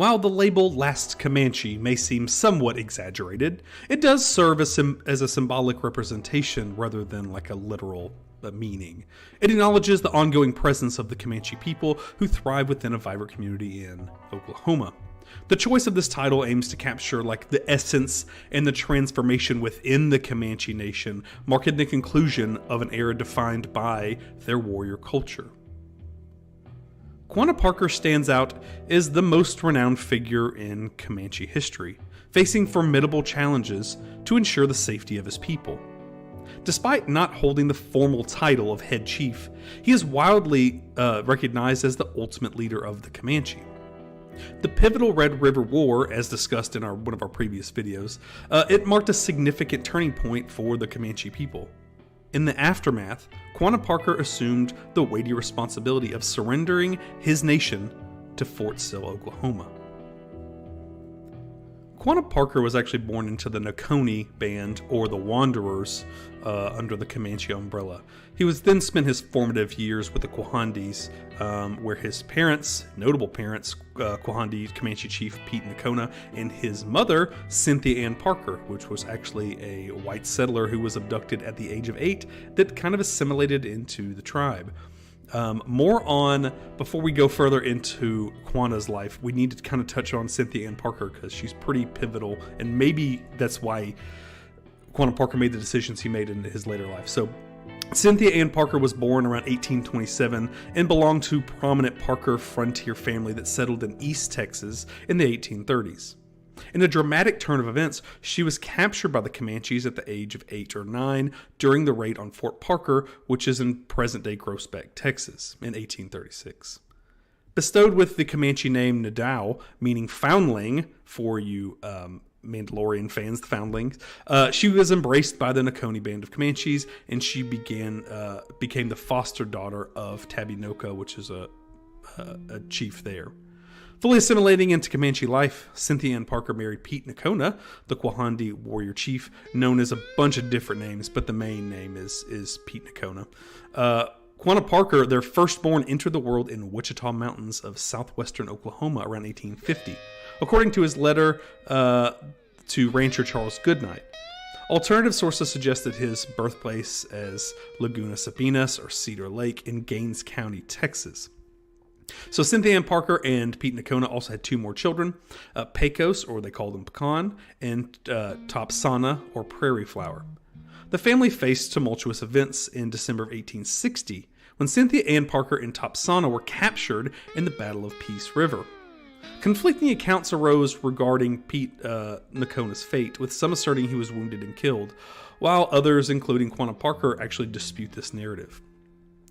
While the label Last Comanche may seem somewhat exaggerated, it does serve as a symbolic representation rather than like a literal meaning. It acknowledges the ongoing presence of the Comanche people who thrive within a vibrant community in Oklahoma. The choice of this title aims to capture like the essence and the transformation within the Comanche nation, marking the conclusion of an era defined by their warrior culture. Quanah Parker stands out as the most renowned figure in Comanche history, facing formidable challenges to ensure the safety of his people. Despite not holding the formal title of head chief, he is widely recognized as the ultimate leader of the Comanche. The pivotal Red River War, as discussed in one of our previous videos, it marked a significant turning point for the Comanche people. In the aftermath, Quanah Parker assumed the weighty responsibility of surrendering his nation to Fort Sill, Oklahoma. Quanah Parker was actually born into the Nakoni band, or the Wanderers, under the Comanche umbrella. He was then spent his formative years with the Quahandes, where his parents, notable parents, Quahande Comanche chief Pete Nakona, and his mother, Cynthia Ann Parker, which was actually a white settler who was abducted at the age of 8 that kind of assimilated into the tribe. Before we go further into Quanah's life, we need to kind of touch on Cynthia Ann Parker because she's pretty pivotal, and maybe that's why Quanah Parker made the decisions he made in his later life. So, Cynthia Ann Parker was born around 1827 and belonged to prominent Parker frontier family that settled in East Texas in the 1830s. In a dramatic turn of events, she was captured by the Comanches at the age of 8 or 9 during the raid on Fort Parker, which is in present-day Groesbeck, Texas, in 1836. Bestowed with the Comanche name Nadeau, meaning foundling for you Mandalorian fans, the foundlings, she was embraced by the Nakoni band of Comanches, and she became the foster daughter of Tabinoka, which is a chief there. Fully assimilating into Comanche life, Cynthia Ann Parker married Pete Nakona, the Quahande warrior chief, known as a bunch of different names, but the main name is Pete Nakona. Quanah Parker, their firstborn, entered the world in Wichita Mountains of southwestern Oklahoma around 1850, according to his letter to rancher Charles Goodnight. Alternative sources suggested his birthplace as Laguna Sabinas or Cedar Lake in Gaines County, Texas. So Cynthia Ann Parker and Pete Nakona also had 2 more children, Pecos, or they called him Pecan, and Topsana, or Prairie Flower. The family faced tumultuous events in December of 1860, when Cynthia Ann Parker and Topsana were captured in the Battle of Peace River. Conflicting accounts arose regarding Pete Nakona's fate, with some asserting he was wounded and killed, while others, including Quanah Parker, actually dispute this narrative.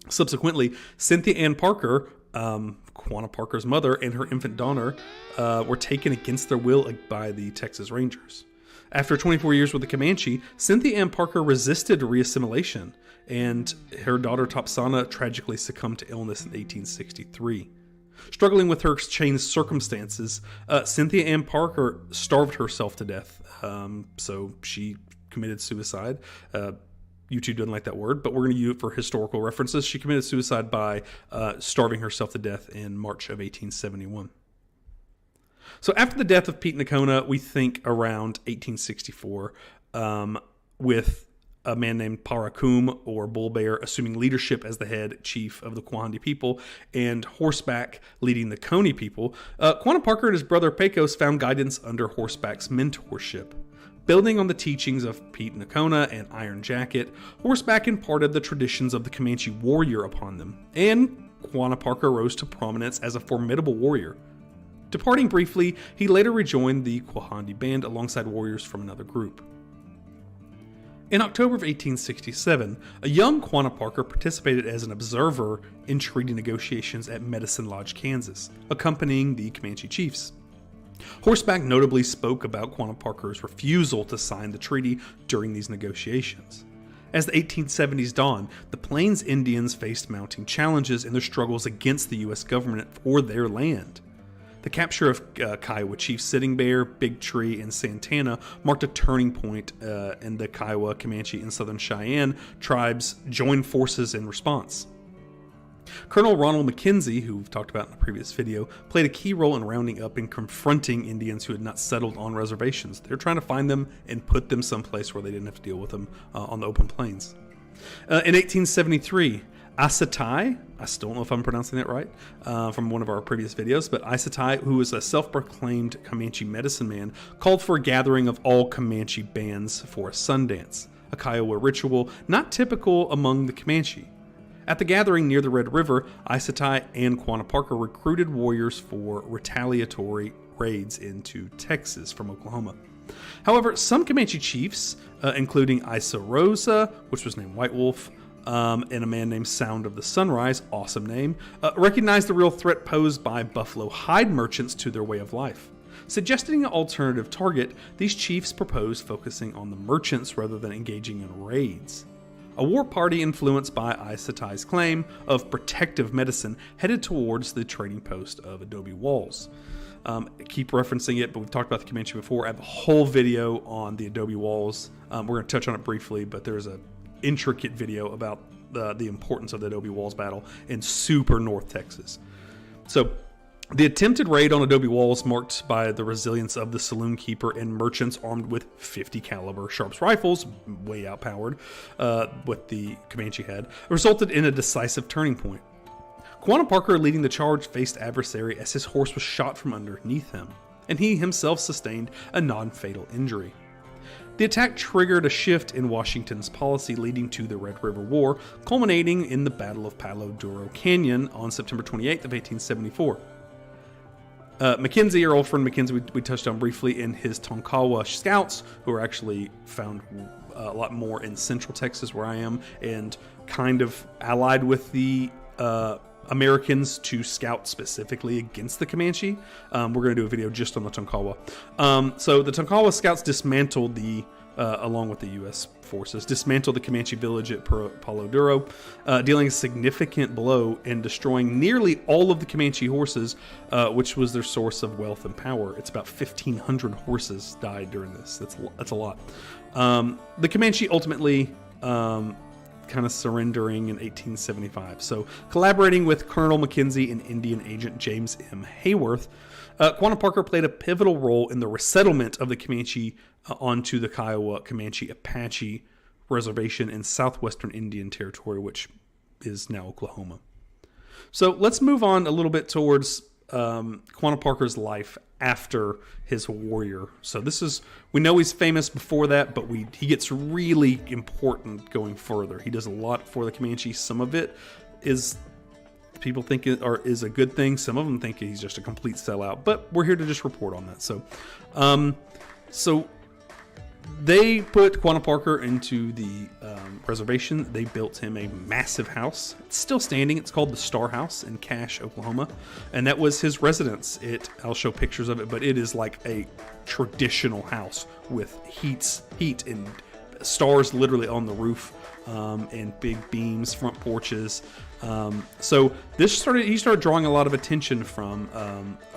Subsequently, Cynthia Ann Parker, Quanah Parker's mother, and her infant daughter were taken against their will by the Texas Rangers. After 24 years with the Comanche, Cynthia Ann Parker resisted reassimilation, and her daughter Topsana tragically succumbed to illness in 1863. Struggling with her changed circumstances, Cynthia Ann Parker starved herself to death, so she committed suicide. YouTube doesn't like that word, but we're going to use it for historical references. She committed suicide by starving herself to death in March of 1871. So after the death of Pete Nakona, we think around 1864, with a man named Parakum, or Bull Bear, assuming leadership as the head chief of the Quahande people, and Horseback leading the Coney people, Quanah Parker and his brother Pecos found guidance under Horseback's mentorship. Building on the teachings of Pete Nakona and Iron Jacket, Horseback imparted the traditions of the Comanche warrior upon them, and Quanah Parker rose to prominence as a formidable warrior. Departing briefly, he later rejoined the Quahande band alongside warriors from another group. In October of 1867, a young Quanah Parker participated as an observer in treaty negotiations at Medicine Lodge, Kansas, accompanying the Comanche chiefs. Horseback notably spoke about Quanah Parker's refusal to sign the treaty during these negotiations. As the 1870s dawned, the Plains Indians faced mounting challenges in their struggles against the U.S. government for their land. The capture of Kiowa Chief Sitting Bear, Big Tree, and Santana marked a turning point in the Kiowa, Comanche, and Southern Cheyenne tribes joined forces in response. Colonel Ronald McKenzie, who we've talked about in a previous video, played a key role in rounding up and confronting Indians who had not settled on reservations. They're trying to find them and put them someplace where they didn't have to deal with them on the open plains. In 1873, Asatai, I still don't know if I'm pronouncing that right, from one of our previous videos, but Asatai, who was a self-proclaimed Comanche medicine man, called for a gathering of all Comanche bands for a Sundance, a Kiowa ritual not typical among the Comanche. At the gathering near the Red River, Asatai and Quanah Parker recruited warriors for retaliatory raids into Texas from Oklahoma. However, some Comanche chiefs, including Isa Rosa, which was named White Wolf, and a man named Sound of the Sunrise, awesome name, recognized the real threat posed by buffalo hide merchants to their way of life. Suggesting an alternative target, these chiefs proposed focusing on the merchants rather than engaging in raids. A war party influenced by Asatai's claim of protective medicine headed towards the trading post of Adobe Walls. Keep referencing it, but we've talked about the Comanche before. I have a whole video on the Adobe Walls. We're going to touch on it briefly, but there's an intricate video about the importance of the Adobe Walls battle in super North Texas. So, the attempted raid on Adobe Walls, marked by the resilience of the saloon keeper and merchants armed with 50 caliber Sharps rifles, way outpowered what the Comanche had, resulted in a decisive turning point. Quanah Parker, leading the charge, faced adversary as his horse was shot from underneath him, and he himself sustained a non-fatal injury. The attack triggered a shift in Washington's policy, leading to the Red River War, culminating in the Battle of Palo Duro Canyon on September 28th of 1874. Mackenzie, our old friend Mackenzie, we touched on briefly in his Tonkawa Scouts, who are actually found a lot more in central Texas where I am, and kind of allied with the Americans to scout specifically against the Comanche. We're going to do a video just on the Tonkawa. So the Tonkawa Scouts dismantled along with the U.S. forces, dismantled the Comanche village at Palo Duro, dealing a significant blow and destroying nearly all of the Comanche horses, which was their source of wealth and power. It's about 1,500 horses died during this. That's a lot. The Comanche ultimately kind of surrendering in 1875. So, collaborating with Colonel Mackenzie and Indian agent James M. Hayworth, Quanah Parker played a pivotal role in the resettlement of the Comanche onto the Kiowa Comanche Apache Reservation in southwestern Indian Territory, which is now Oklahoma. So let's move on a little bit towards Quanah Parker's life after his warrior. So we know he's famous before that, but he gets really important going further. He does a lot for the Comanche. Some of it is people think is a good thing. Some of them think he's just a complete sellout, but we're here to just report on that. So they put Quanah Parker into the reservation. They built him a massive house. It's still standing. It's called the Star House in Cache, Oklahoma, and that was his residence. I'll show pictures of it, but it is like a traditional house with heat and stars literally on the roof, and big beams, front porches. So he started drawing a lot of attention from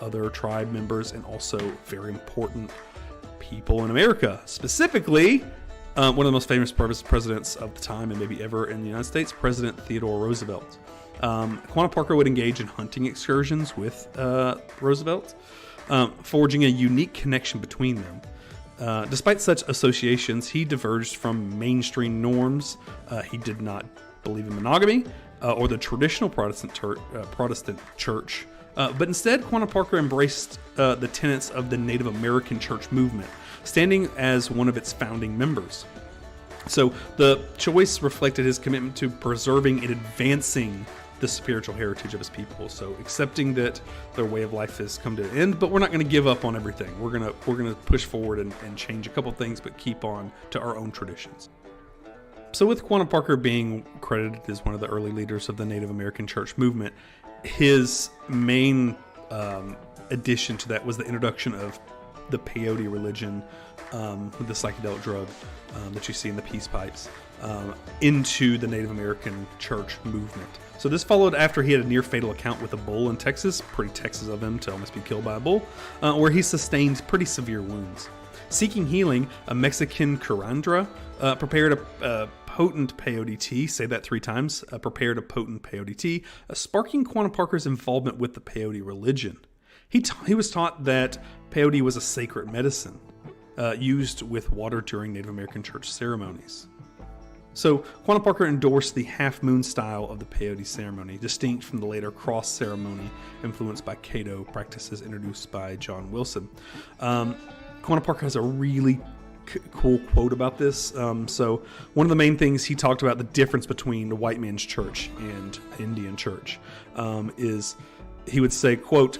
other tribe members and also very important people in America, specifically one of the most famous presidents of the time and maybe ever in the United States, President Theodore Roosevelt. Quanah Parker would engage in hunting excursions with Roosevelt, forging a unique connection between them. Despite such associations, he diverged from mainstream norms. He did not believe in monogamy or the traditional Protestant church, but instead Quanah Parker embraced the tenets of the Native American church movement, standing as one of its founding members. So the choice reflected his commitment to preserving and advancing the spiritual heritage of his people. So accepting that their way of life has come to an end, but we're not going to give up on everything. We're gonna push forward and change a couple things, but keep on to our own traditions. So with Quanah Parker being credited as one of the early leaders of the Native American church movement, his main addition to that was the introduction of the peyote religion, with the psychedelic drug that you see in the peace pipes, into the Native American church movement. So this followed after he had a near-fatal encounter with a bull in Texas, pretty Texas of him to almost be killed by a bull, where he sustained pretty severe wounds. Seeking healing, a Mexican curandera prepared a potent peyote tea, say that 3 times, prepared a potent peyote tea, sparking Quanah Parker's involvement with the peyote religion. He was taught that peyote was a sacred medicine used with water during Native American church ceremonies. So Quanah Parker endorsed the half-moon style of the peyote ceremony, distinct from the later cross ceremony influenced by Caddo practices introduced by John Wilson. Quanah Parker has a really cool quote about this. So one of the main things he talked about, the difference between the white man's church and Indian church, is he would say, quote,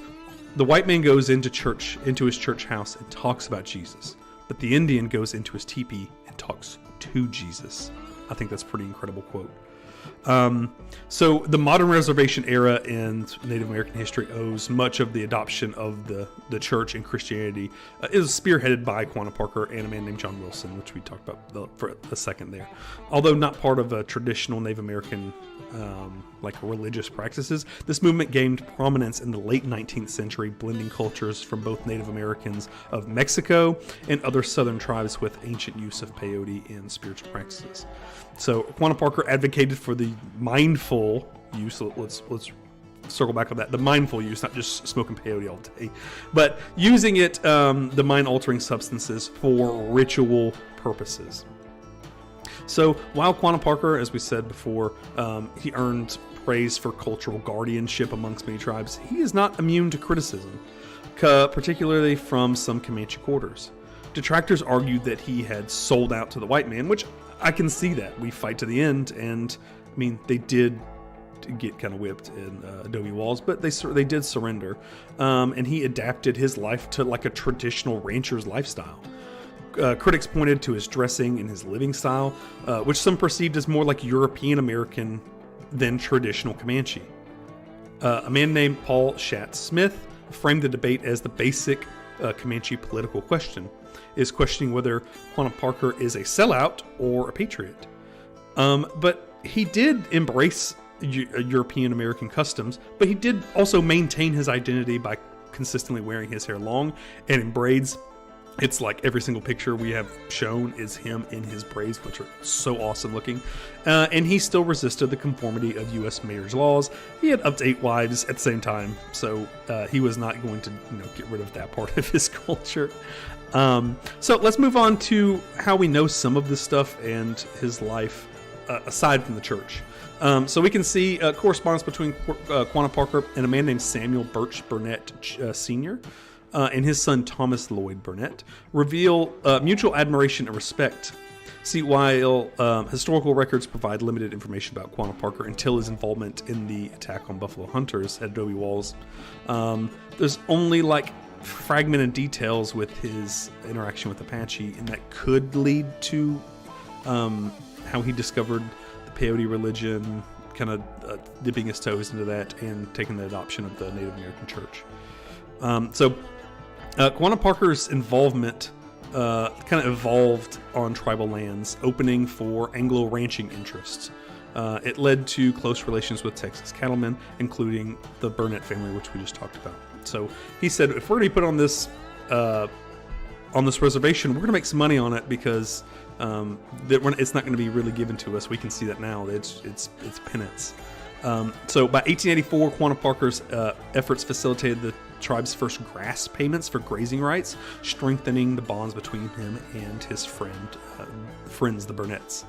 "The white man goes into his church house and talks about Jesus, but the Indian goes into his teepee and talks to Jesus." I think that's a pretty incredible quote. So the modern reservation era in Native American history owes much of the adoption of the church and Christianity is spearheaded by Quanah Parker and a man named John Wilson, which we talked about for a second there. Although not part of a traditional Native American like religious practices, this movement gained prominence in the late 19th century, blending cultures from both Native Americans of Mexico and other southern tribes with ancient use of peyote in spiritual practices. So Quanah Parker advocated for the mindful use. So let's circle back on that. The mindful use, not just smoking peyote all day, but using it, the mind-altering substances for ritual purposes. So while Quanah Parker, as we said before, he earned praise for cultural guardianship amongst many tribes, he is not immune to criticism, particularly from some Comanche quarters. Detractors argued that he had sold out to the white man, which I can see that. We fight to the end, and I mean, they did get kind of whipped in adobe walls, but they did surrender, and he adapted his life to like a traditional rancher's lifestyle. Critics pointed to his dressing and his living style, which some perceived as more like European American than traditional Comanche. A man named Paul Schatz Smith framed the debate as the basic Comanche political question, is questioning whether Quanah Parker is a sellout or a patriot. But he did embrace European American customs, but he did also maintain his identity by consistently wearing his hair long and in braids. It's like every single picture we have shown is him in his braids, which are so awesome looking. And he still resisted the conformity of U.S. marriage laws. He had up to 8 wives at the same time, so he was not going to get rid of that part of his culture. So let's move on to how we know some of this stuff and his life aside from the church. So we can see correspondence between Quanah Parker and a man named Samuel Birch Burnett Sr., and his son Thomas Lloyd Burnett reveal mutual admiration and respect. See, while historical records provide limited information about Quanah Parker until his involvement in the attack on Buffalo Hunters at Adobe Walls, there's only like fragmented details with his interaction with Apache, and that could lead to how he discovered the peyote religion, kind of dipping his toes into that and taking the adoption of the Native American church. Quanah Parker's involvement kind of evolved on tribal lands, opening for Anglo ranching interests. It led to close relations with Texas cattlemen, including the Burnett family, which we just talked about. So he said, if we're going to put on this reservation, we're going to make some money on it because it's not going to be really given to us. We can see that now. It's penance. So by 1884, Quanah Parker's efforts facilitated the tribe's first grass payments for grazing rights, strengthening the bonds between him and his friends, the Burnetts.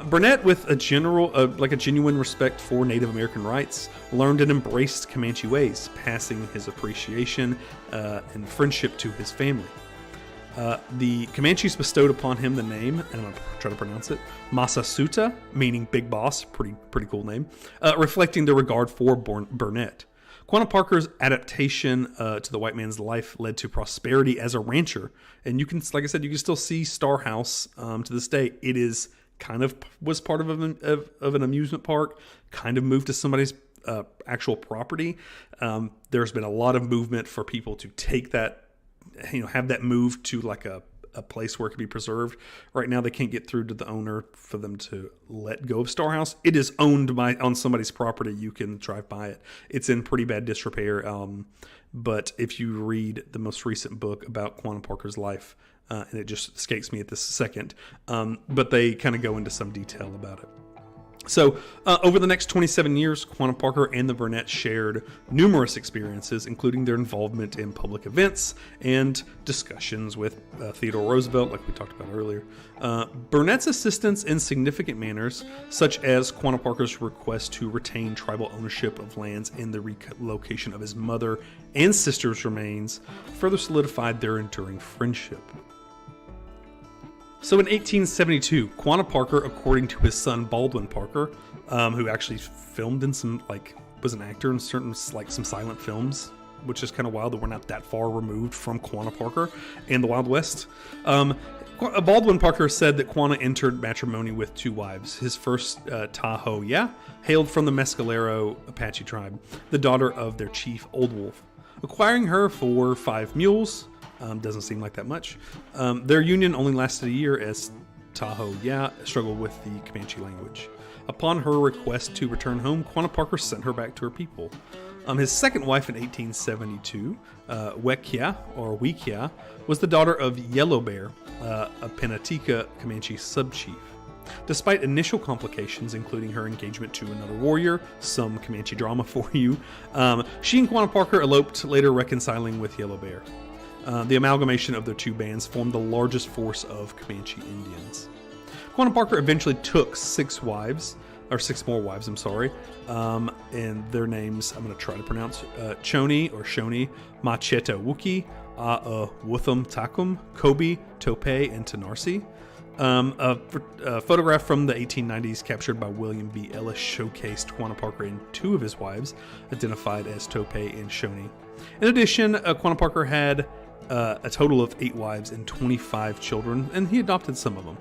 Burnett, with a genuine respect for Native American rights, learned and embraced Comanche ways, passing his appreciation and friendship to his family. The Comanches bestowed upon him the name, and I'm going to try to pronounce it, Massasoit, meaning big boss, pretty cool name, reflecting their regard for Burnett. Quanah Parker's adaptation to the white man's life led to prosperity as a rancher, and you can, like I said, you can still see Star House to this day. It is was part of an amusement park, kind of moved to somebody's actual property. There's been a lot of movement for people to take that, have that moved to like a place where it can be preserved. Right now, they can't get through to the owner for them to let go of Star House. It is owned on somebody's property. You can drive by it. It's in pretty bad disrepair. But if you read the most recent book about Quanah Parker's life, and it just escapes me at this second. But they kind of go into some detail about it. So, over the next 27 years, Quanah Parker and the Burnett's shared numerous experiences, including their involvement in public events and discussions with Theodore Roosevelt, like we talked about earlier. Burnett's assistance in significant manners, such as Quanah Parker's request to retain tribal ownership of lands and the relocation of his mother and sister's remains, further solidified their enduring friendship. So in 1872, Quanah Parker, according to his son Baldwin Parker, who actually filmed in some, was an actor in certain, some silent films, which is kind of wild that we're not that far removed from Quanah Parker and the Wild West. Baldwin Parker said that Quanah entered matrimony with 2 wives. His first, Tahoe Ya, hailed from the Mescalero Apache tribe, the daughter of their chief Old Wolf. Acquiring her for 5 mules, doesn't seem like that much. Their union only lasted a year as Tahoe Ya struggled with the Comanche language. Upon her request to return home, Quanah Parker sent her back to her people. His second wife in 1872, Wekia, or Wekia, was the daughter of Yellow Bear, a Penatica Comanche sub-chief. Despite initial complications, including her engagement to another warrior, some Comanche drama for you, she and Quanah Parker eloped, later reconciling with Yellow Bear. The amalgamation of their 2 bands formed the largest force of Comanche Indians. Quanah Parker eventually took 6 more wives, and their names I'm going to try to pronounce: Choni or Shoni, Macheta Wookie, Wutham Takum, Kobe, Tope, and Tanarsi. A photograph from the 1890s captured by William B. Ellis showcased Quanah Parker and 2 of his wives, identified as Tope and Shoni. In addition, Quanah Parker had a total of 8 wives and 25 children, and he adopted some of them.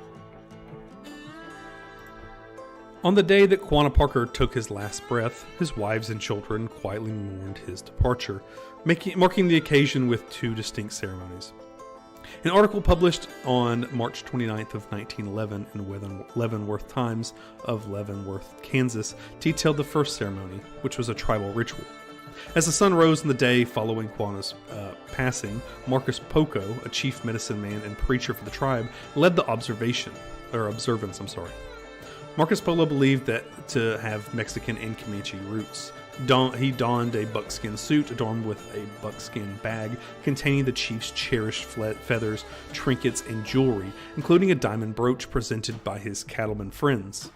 On the day that Quanah Parker took his last breath, his wives and children quietly mourned his departure, marking the occasion with 2 distinct ceremonies. An article published on March 29th of 1911 in Leavenworth Times of Leavenworth, Kansas, detailed the first ceremony, which was a tribal ritual. As the sun rose in the day following Quanah's passing, Marcus Poco, a chief medicine man and preacher for the tribe, led the observance. Marcus Polo believed that to have Mexican and Comanche roots. He donned a buckskin suit adorned with a buckskin bag containing the chief's cherished feathers, trinkets, and jewelry, including a diamond brooch presented by his cattlemen friends.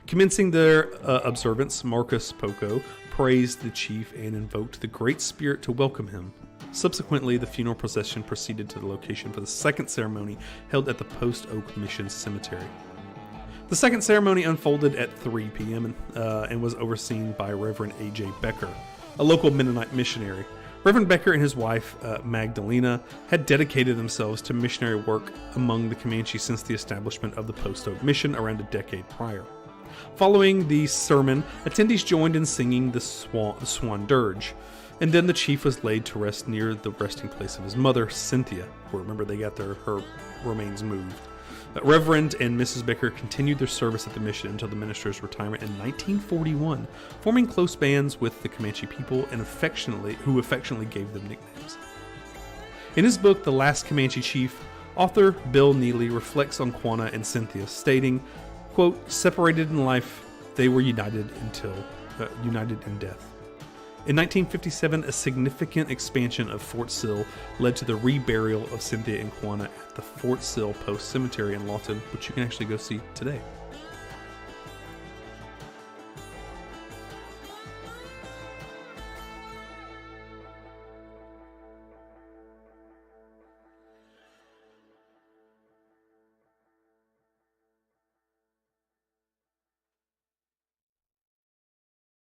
Commencing their observance, Marcus Poco praised the chief and invoked the Great Spirit to welcome him. Subsequently, the funeral procession proceeded to the location for the second ceremony held at the Post Oak Mission Cemetery. The second ceremony unfolded at 3 p.m. And was overseen by Reverend A.J. Becker, a local Mennonite missionary. Reverend Becker and his wife, Magdalena, had dedicated themselves to missionary work among the Comanche since the establishment of the Post Oak Mission around a decade prior. Following the sermon, attendees joined in singing the Swan Dirge, and then the chief was laid to rest near the resting place of his mother, Cynthia, where, remember, they got her remains moved. Reverend and Mrs. Becker continued their service at the mission until the minister's retirement in 1941, forming close bands with the Comanche people and who affectionately gave them nicknames. In his book, The Last Comanche Chief, author Bill Neely reflects on Quanah and Cynthia, stating, quote, "Separated in life, they were united in death." In 1957, a significant expansion of Fort Sill led to the reburial of Cynthia and Quanah at the Fort Sill Post Cemetery in Lawton, which you can actually go see today.